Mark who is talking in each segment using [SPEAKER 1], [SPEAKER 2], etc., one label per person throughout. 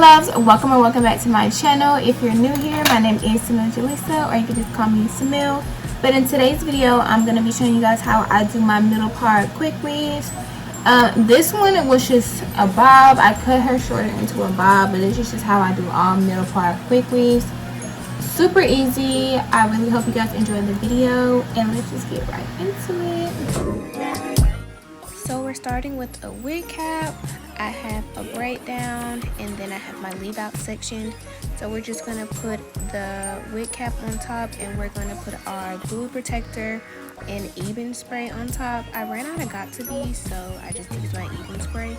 [SPEAKER 1] loves, welcome or welcome back to my channel. If you're new here, my name is Samil Jalisa, or you can just call me Samil. But in today's video, I'm going to be showing you guys how I do my middle part quick weaves. This one, it was just a bob. I cut her shorter into a bob, but this is just how I do all middle part quick weaves. Super easy. I really hope you guys enjoyed the video, and let's just get right into it. So we're starting with a wig cap. I have a braid down, and then I have my leave out section. So we're just going to put the wig cap on top, and we're going to put our glue protector and EBIN spray on top. I ran out of Got2b, so I just used my EBIN spray.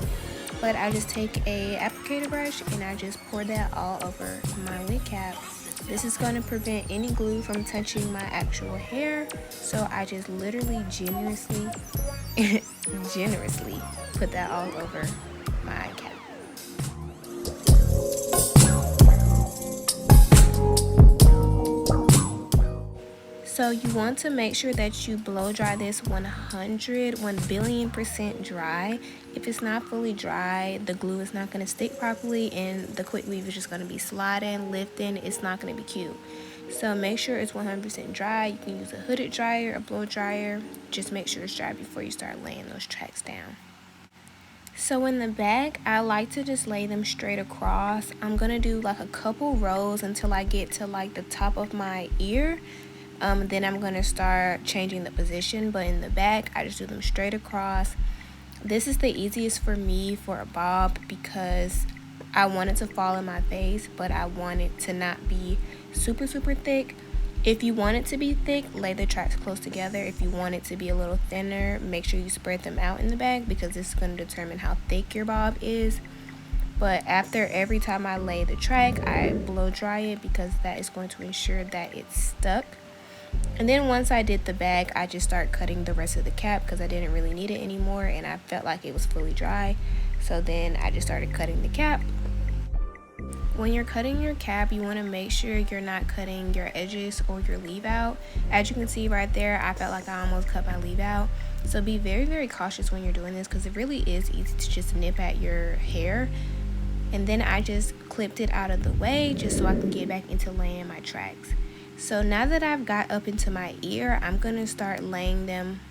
[SPEAKER 1] But I just take a applicator brush and I just pour that all over my wig cap. This is going to prevent any glue from touching my actual hair, so I just literally generously put that all over my cap. So you want to make sure that you blow dry this 1,000,000,000% dry. If it's not fully dry, the glue is not going to stick properly and the quick weave is just going to be sliding, lifting. It's not going to be cute. So make sure it's 100% dry. You can use a hooded dryer, a blow dryer. Just make sure it's dry before you start laying those tracks down. So in the back, I like to just lay them straight across. I'm going to do like a couple rows until I get to like the top of my ear. Then I'm going to start changing the position, but in the back, I just do them straight across. This is the easiest for me for a bob because I want it to fall in my face, but I want it to not be super thick. If you want it to be thick, lay the tracks close together. If you want it to be a little thinner, make sure you spread them out in the back because this is going to determine how thick your bob is. But after every time I lay the track, I blow dry it because that is going to ensure that it's stuck. And then once I did the back, I just start cutting the rest of the cap because I didn't really need it anymore and I felt like it was fully dry. So then I just started cutting the cap. When you're cutting your cap, you want to make sure you're not cutting your edges or your leave out. As you can see right there, I felt like I almost cut my leave out. So be very cautious when you're doing this because it really is easy to just nip at your hair. And then I just clipped it out of the way just so I can get back into laying my tracks. So now that I've got up into my ear, I'm going to start laying them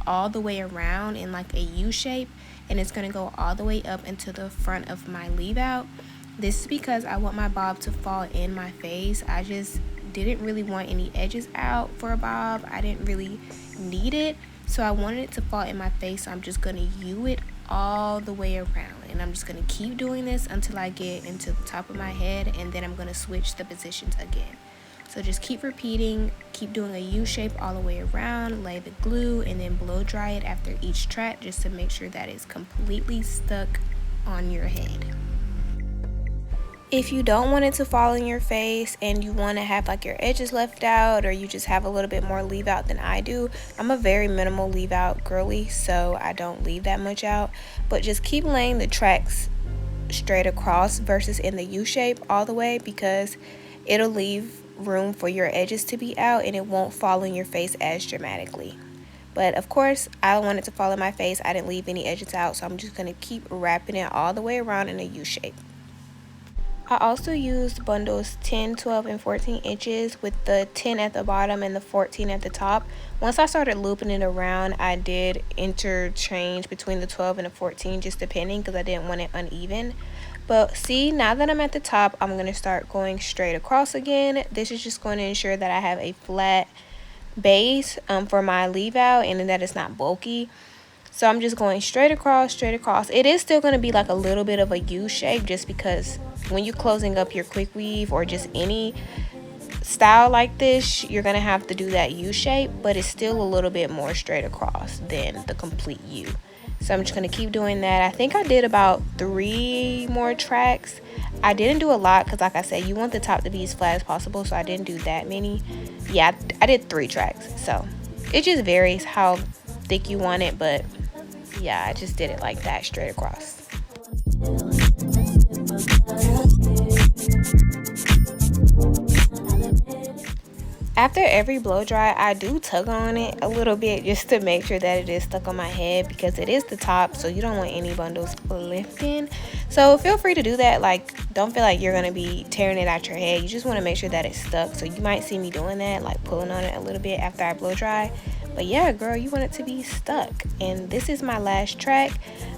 [SPEAKER 1] all the way around in like a U shape, and it's going to go all the way up into the front of my leave out. This is because I want my bob to fall in my face. I just didn't really want any edges out for a bob. I didn't really need it, so I wanted it to fall in my face. So I'm just going to U it all the way around, and I'm just going to keep doing this until I get into the top of my head, and then I'm going to switch the positions again. So just keep repeating, keep doing a U shape all the way around, lay the glue, and then blow dry it after each track just to make sure that it's completely stuck on your head. If you don't want it to fall in your face and you want to have like your edges left out, or you just have a little bit more leave out than I do, I'm a very minimal leave out girly, so I don't leave that much out. But just keep laying the tracks straight across versus in the U shape all the way because it'll leave room for your edges to be out and it won't fall in your face as dramatically. But of course, I don't want it to fall in my face. I didn't leave any edges out, so I'm just going to keep wrapping it all the way around in a U shape. I also used bundles 10, 12, and 14 inches with the 10 at the bottom and the 14 at the top. Once I started looping it around, I did interchange between the 12 and the 14 just depending because I didn't want it uneven. But see, now that I'm at the top, I'm going to start going straight across again. This is just going to ensure that I have a flat base for my leave out and that it's not bulky. So I'm just going straight across. It is still going to be like a little bit of a U shape just because when you're closing up your quick weave or just any style like this, you're going to have to do that U shape, but it's still a little bit more straight across than the complete U. So I'm just going to keep doing that. I think I did about 3 more tracks. I didn't do a lot because like I said, you want the top to be as flat as possible, so I didn't do that many. Yeah, I did 3 tracks. So it just varies how thick you want it, but yeah, I just did it like that straight across. After every blow dry, I do tug on it a little bit just to make sure that it is stuck on my head, because it is the top, so you don't want any bundles lifting. So feel free to do that. Like, don't feel like you're gonna be tearing it out your head. You just want to make sure that it's stuck. So you might see me doing that, like pulling on it a little bit after I blow dry. But yeah, girl, you want it to be stuck. And this is my last track.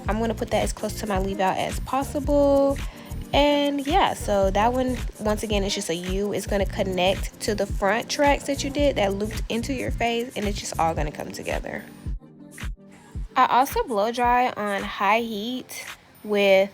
[SPEAKER 1] I'm gonna put that as close to my leave out as possible. And yeah, so that one, once again, it's just a U. It's going to connect to the front tracks that you did that looped into your face, and it's just all going to come together. I also blow dry on high heat with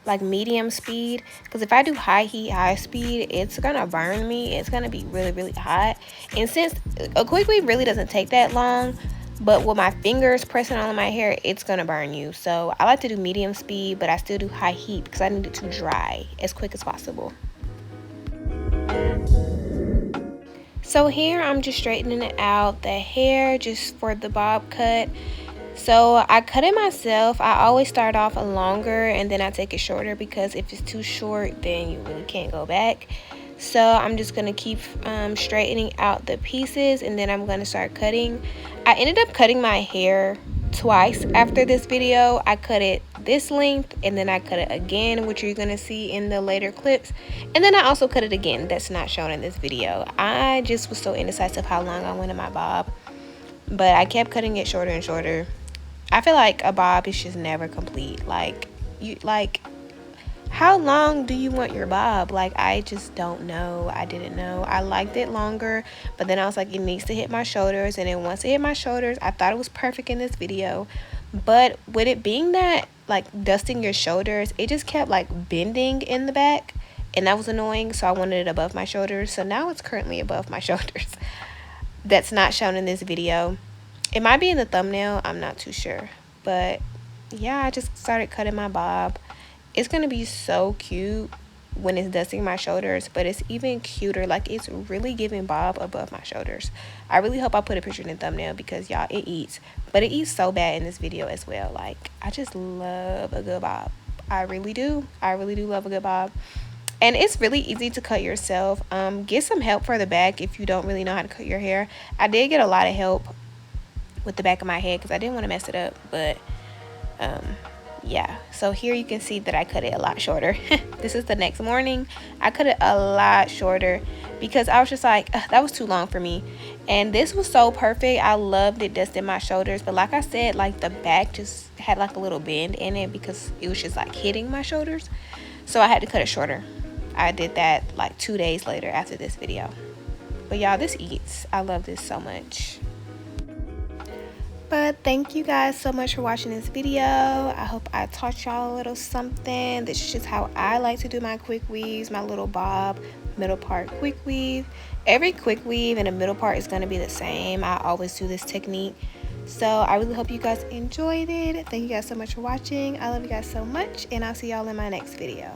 [SPEAKER 1] like medium speed, because if I do high heat, high speed, it's gonna burn me. It's gonna be really, really hot. And since a quick weave really doesn't take that long, but with my fingers pressing on my hair, it's gonna burn you. So I like to do medium speed, but I still do high heat because I need it to dry as quick as possible. So here I'm just straightening out the hair just for the bob cut. So I cut it myself. I always start off longer and then I take it shorter, because if it's too short, then you really can't go back. So I'm just gonna keep straightening out the pieces, and then I'm gonna start cutting. I ended up cutting my hair twice after this video. I cut it this length, and then I cut it again, which you're gonna see in the later clips, and then I also cut it again. That's not shown in this video. I just was so indecisive how long I wanted my bob, but I kept cutting it shorter and shorter. I feel like a bob is just never complete. Like, how long do you want your bob? Like, I just don't know. I didn't know. I liked it longer, but then I was like, it needs to hit my shoulders. And then once it hit my shoulders, I thought it was perfect in this video. But with it being that, like, dusting your shoulders, it just kept like bending in the back, and that was annoying. So I wanted it above my shoulders. So now it's currently above my shoulders. That's not shown in this video. It might be in the thumbnail, I'm not too sure. But yeah, I just started cutting my bob. It's gonna be so cute when it's dusting my shoulders, but it's even cuter. Like, it's really giving bob above my shoulders. I really hope I put a picture in the thumbnail, because y'all, it eats. But it eats so bad in this video as well. Like, I just love a good bob. I really do. I really do love a good bob. And it's really easy to cut yourself. Get some help for the back if you don't really know how to cut your hair. I did get a lot of help with the back of my head because I didn't want to mess it up, but yeah. So here you can see that I cut it a lot shorter. This is the next morning. I cut it a lot shorter because I was just like, that was too long for me, and this was so perfect. I loved it dusting my shoulders, but like I said, like, the back just had like a little bend in it because it was just like hitting my shoulders, so I had to cut it shorter. I did that like 2 days later after this video. But y'all, this eats. I love this so much. But thank you guys so much for watching this video. I hope I taught y'all a little something. This is just how I like to do my quick weaves, my little bob middle part quick weave. Every quick weave and a middle part is going to be the same. I always do this technique. So I really hope you guys enjoyed it. Thank you guys so much for watching. I love you guys so much, and I'll see y'all in my next video.